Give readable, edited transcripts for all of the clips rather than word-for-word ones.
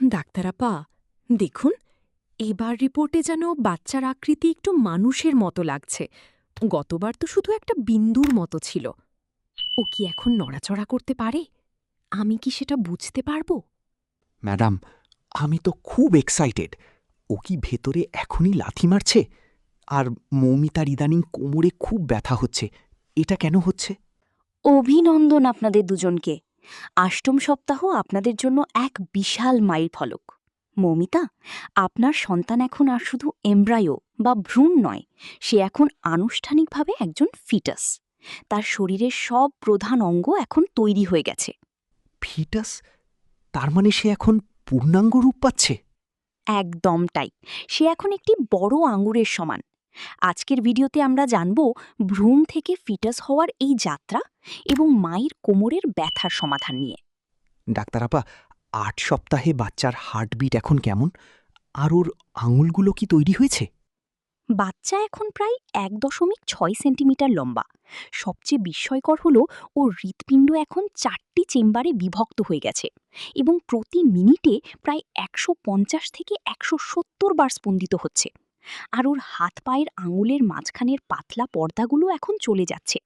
Doctor আপা, দেখুন, এবার রিপোর্টে যেন বাচ্চার আকৃতি একটু মানুষের মতো লাগছে। গতবার তো শুধু একটা বিন্দুর মতো ছিল। ও কি এখন নড়াচড়া করতে পারে? আমি কি সেটা বুঝতে পারবো? ম্যাডাম, আমি তো খুব এক্সাইটেড। ও কি ভেতরে এখনই লাথি মারছে? আর মৌমিতার ইদানিং কোমরে খুব ব্যথা হচ্ছে। এটা কেন হচ্ছে? অভিনন্দন আপনাদের দুজনকে। ৮ম সপ্তাহ আপনাদের জন্য এক বিশাল মাইলফলক। মৌমিতা, আপনার সন্তান এখন আর শুধু এমব্রায়ো বা ভ্রূণ নয়, সে এখন আনুষ্ঠানিকভাবে একজন ফিটাস। তার শরীরের সব প্রধান অঙ্গ এখন তৈরি হয়ে গেছে। ফিটাস? তার মানে সে এখন পূর্ণাঙ্গ রূপ পাচ্ছে? একদম তাই। সে এখন একটি বড় আঙুরের সমান। আজকের ভিডিওতে আমরা জানব ভ্রূণ থেকে ফিটাস হওয়ার এই যাত্রা এবং মায়ের কোমরের ব্যথার সমাধান নিয়ে। ডাক্তার আপা, ৮ সপ্তাহে বাচ্চার হার্টবিট এখন কেমন? আর ওর আঙুলগুলো কি তৈরি হয়েছে? বাচ্চা এখন প্রায় ১.৬ সেন্টিমিটার লম্বা। সবচেয়ে বিস্ময়কর হল ওর হৃৎপিণ্ড এখন ৪টি চেম্বারে বিভক্ত হয়ে গেছে এবং প্রতি মিনিটে প্রায় ১৫০ থেকে ১৭০ বার স্পন্দিত হচ্ছে। আর ওর হাত পায়ের আঙুলের মাঝখানের পাতলা পর্দাগুলো এখন চলে যাচ্ছে,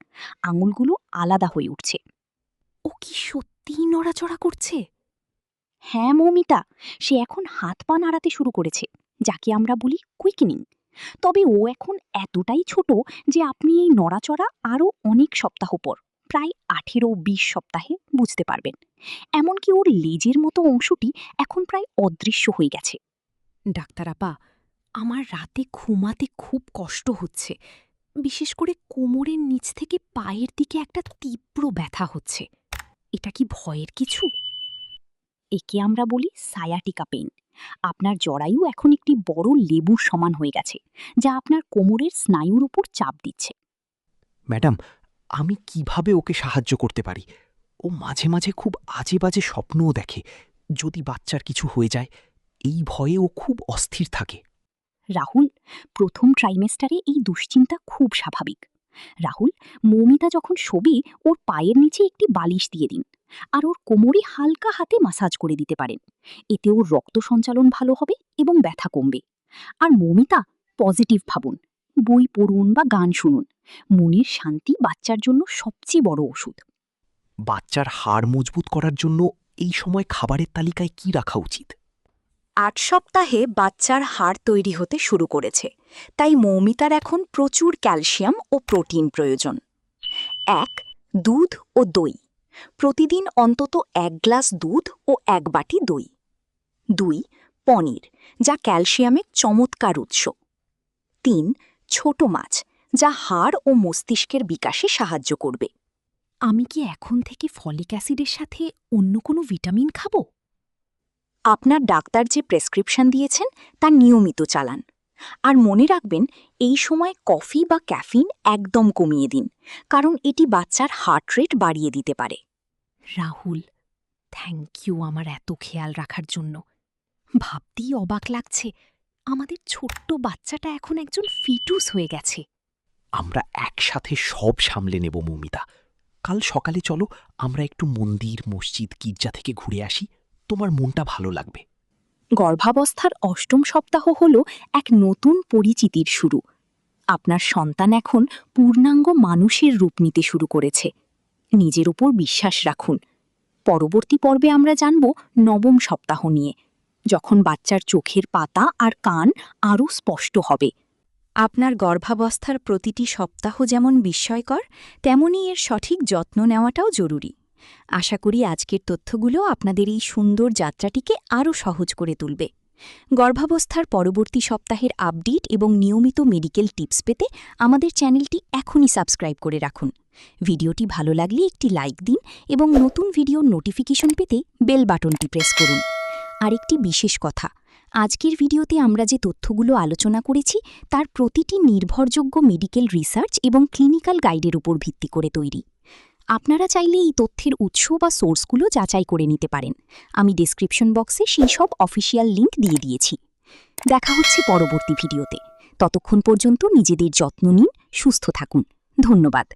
আঙুলগুলো আলাদা হয়ে উঠছে। ও কি সত্যিই নড়াচড়া করছে? হ্যাঁ মৌমিতা, সে এখন হাত পা নাড়াতে শুরু করেছে, যাকে আমরা বলি কুইকেনিং। তবে ও এখন এতটাই ছোট যে আপনি এই নড়াচড়া আরও অনেক সপ্তাহ পর, প্রায় ১৮-২০ সপ্তাহে বুঝতে পারবেন। এমনকি ওর লেজের মতো অংশটি এখন প্রায় অদৃশ্য হয়ে গেছে। ডাক্তার আপা, আমার রাতে ঘুমাতে খুব কষ্ট হচ্ছে। বিশেষ করে কোমরের নিচ থেকে পায়ের দিকে একটা তীব্র ব্যথা হচ্ছে। এটা কি ভয়ের কিছু? একে আমরা বলি সায়াটিকা পেইন। আপনার জরায়ু এখন একটি বড় লেবুর সমান হয়ে গেছে, যা আপনার কোমরের স্নায়ুর উপর চাপ দিচ্ছে। ম্যাডাম, আমি কিভাবে ওকে সাহায্য করতে পারি? ও মাঝে মাঝে খুব আজে বাজে স্বপ্নও দেখে। যদি বাচ্চার কিছু হয়ে যায়, এই ভয়ে ও খুব অস্থির থাকে। রাহুল, প্রথম ট্রাইমেস্টারে এই দুশ্চিন্তা খুব স্বাভাবিক। রাহুল, মৌমিতা যখন শোবে ওর পায়ের নিচে একটি বালিশ দিয়ে দিন, আর ওর কোমরে হালকা হাতে মাসাজ করে দিতে পারেন। এতে ওর রক্ত সঞ্চালন ভালো হবে এবং ব্যথা কমবে। আর মৌমিতা, পজিটিভ ভাবুন, বই পড়ুন বা গান শুনুন। মনের শান্তি বাচ্চার জন্য সবচেয়ে বড় ওষুধ। বাচ্চার হাড় মজবুত করার জন্য এই সময় খাবারের তালিকায় কি রাখা উচিত? ৮ সপ্তাহে বাচ্চার হাড় তৈরি হতে শুরু করেছে, তাই মৌমিতার এখন প্রচুর ক্যালসিয়াম ও প্রোটিন প্রয়োজন। ১. দুধ ও দই। প্রতিদিন অন্তত ১ গ্লাস দুধ ও ১ বাটি দই। ২. পনির, যা ক্যালসিয়ামের চমৎকার উৎস। ৩. ছোট মাছ, যা হাড় ও মস্তিষ্কের বিকাশে সাহায্য করবে। আমি কি এখন থেকে ফলিক অ্যাসিডের সাথে অন্য কোনো ভিটামিন খাবো? আপনার ডাক্তার যে প্রেসক্রিপশন দিয়েছেন তা নিয়মিত চালান। আর মনে রাখবেন, এই সময় কফি বা ক্যাফিন একদম কমিয়ে দিন, কারণ এটি বাচ্চার হার্ট রেট বাড়িয়ে দিতে পারে। রাহুল, থ্যাংক ইউ আমার এত খেয়াল রাখার জন্য। ভাবতেই অবাক লাগছে, আমাদের ছোট্ট বাচ্চাটা এখন একজন ফিটুস হয়ে গেছে। আমরা একসাথে সব সামলে নেব মৌমিতা। কাল সকালে চলো, আমরা একটু মন্দির, মসজিদ, গির্জা থেকে ঘুরে আসি। তোমার মনটা ভালো লাগবে। গর্ভাবস্থার ৮ম সপ্তাহ হল এক নতুন পরিচিতির শুরু। আপনার সন্তান এখন পূর্ণাঙ্গ মানুষের রূপ নিতে শুরু করেছে। নিজের উপর বিশ্বাস রাখুন। পরবর্তী পর্বে আমরা জানব ৯ম সপ্তাহ নিয়ে, যখন বাচ্চার চোখের পাতা আর কান আরও স্পষ্ট হবে। আপনার গর্ভাবস্থার প্রতিটি সপ্তাহ যেমন বিস্ময়কর, তেমনই এর সঠিক যত্ন নেওয়াটাও জরুরি। আশা করি আজকের তথ্যগুলো আপনাদের এই সুন্দর যাত্রাটিকে আরও সহজ করে তুলবে। গর্ভাবস্থার পরবর্তী সপ্তাহের আপডেট এবং নিয়মিত মেডিকেল টিপস পেতে আমাদের চ্যানেলটি এখনই সাবস্ক্রাইব করে রাখুন। ভিডিওটি ভালো লাগলে একটি লাইক দিন এবং নতুন ভিডিওর নোটিফিকেশন পেতে বেল বাটনটি প্রেস করুন। আরেকটি বিশেষ কথা, আজকের ভিডিওতে আমরা যে তথ্যগুলো আলোচনা করেছি তার প্রতিটি নির্ভরযোগ্য মেডিকেল রিসার্চ এবং ক্লিনিক্যাল গাইডের উপর ভিত্তি করে তৈরি। আপনারা চাইলে এই তথ্যের উৎস বা সোর্সগুলো যাচাই করে নিতে পারেন। আমি ডেসক্রিপশন বক্সে সেই সব অফিসিয়াল লিঙ্ক দিয়ে দিয়েছি। দেখা হচ্ছে পরবর্তী ভিডিওতে। ততক্ষণ পর্যন্ত নিজেদের যত্ন নিন, সুস্থ থাকুন। ধন্যবাদ।